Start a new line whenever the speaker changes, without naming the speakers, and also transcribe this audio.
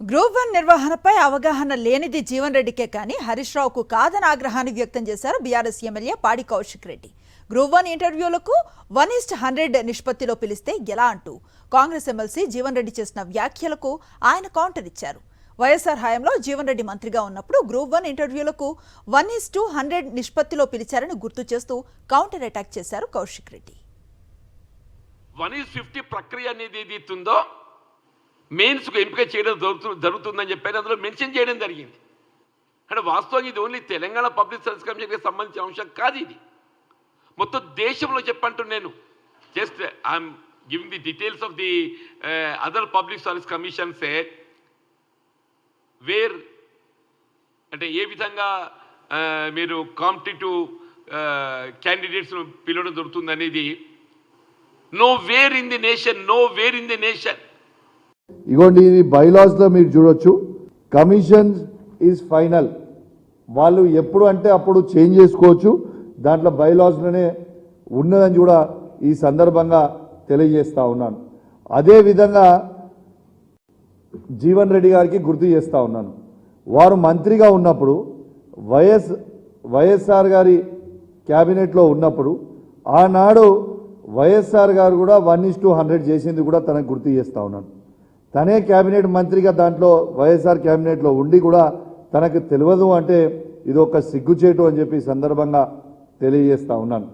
Group 1 నిర్వహణపై అవగాహన లేనిది జీవన్ రెడ్డికే కానీ హరీష్ రావుకు కాదని ఆగ్రహాన్ని వ్యక్తం చేశారు బీఆర్ఎస్ ఎమ్మెల్యే పాడి కౌశిక్ రెడ్డి. గ్రూప్ 1 ఇంటర్వ్యూలకు 1:100 నిష్పత్తిలో పిలిస్తే ఎలా అంటూ కాంగ్రెస్ ఎమ్మెల్సీ జీవన్ రెడ్డి చేసిన వ్యాఖ్యలకు ఆయన కౌంటర్ ఇచ్చారు. వైఎస్ఆర్ హయాంలో జీవన్ రెడ్డి మంత్రిగా ఉన్నప్పుడు గ్రూప్ 1 ఇంటర్వ్యూలకు 1:100 నిష్పత్తిలో పిలిచారని గుర్తు చేస్తూ కౌంటర్ అటాక్ చేశారు కౌశిక్ రెడ్డి.
1:50 ప్రక్రియ అనేది ఏదైతుందో మెయిన్స్కు ఎంపిక చేయడం జరుగుతుందని చెప్పి అందులో మెన్షన్ చేయడం జరిగింది. అంటే వాస్తవంగా ఇది ఓన్లీ తెలంగాణ పబ్లిక్ సర్వీస్ కమిషన్కి సంబంధించిన అంశం కాదు, ఇది మొత్తం దేశంలో చెప్పంటున్నాను. నేను just I'm giving the details of the other public service commissions where అంటే ఏ విధంగా మీరు కాంపిటేటివ్ క్యాండిడేట్స్ను పిలవడం జరుగుతుంది అనేది nowhere in the nation.
ఇగోండి, ఇది బైలాస్లో మీరు చూడొచ్చు. Commission is final. వాళ్ళు ఎప్పుడు అంటే అప్పుడు చేంజ్ చేసుకోవచ్చు. దాంట్లో బైలాస్లోనే ఉన్నదని కూడా ఈ సందర్భంగా తెలియజేస్తా ఉన్నాను. అదేవిధంగా జీవన్ రెడ్డి గారికి గుర్తు చేస్తూ ఉన్నాను, వారు మంత్రిగా ఉన్నప్పుడు వైఎస్ఆర్ గారి క్యాబినెట్లో ఉన్నప్పుడు ఆనాడు వైఎస్ఆర్ గారు కూడా 1:100 చేసింది కూడా తనకు గుర్తు చేస్తూ ఉన్నాను. తనే క్యాబినెట్ మంత్రిగా దాంట్లో వైఎస్ఆర్ క్యాబినెట్లో ఉండి కూడా తనకు తెలియదు అంటే ఇది ఒక సిగ్గుచేటు అని చెప్పి సందర్భంగా తెలియజేస్తా ఉన్నాను.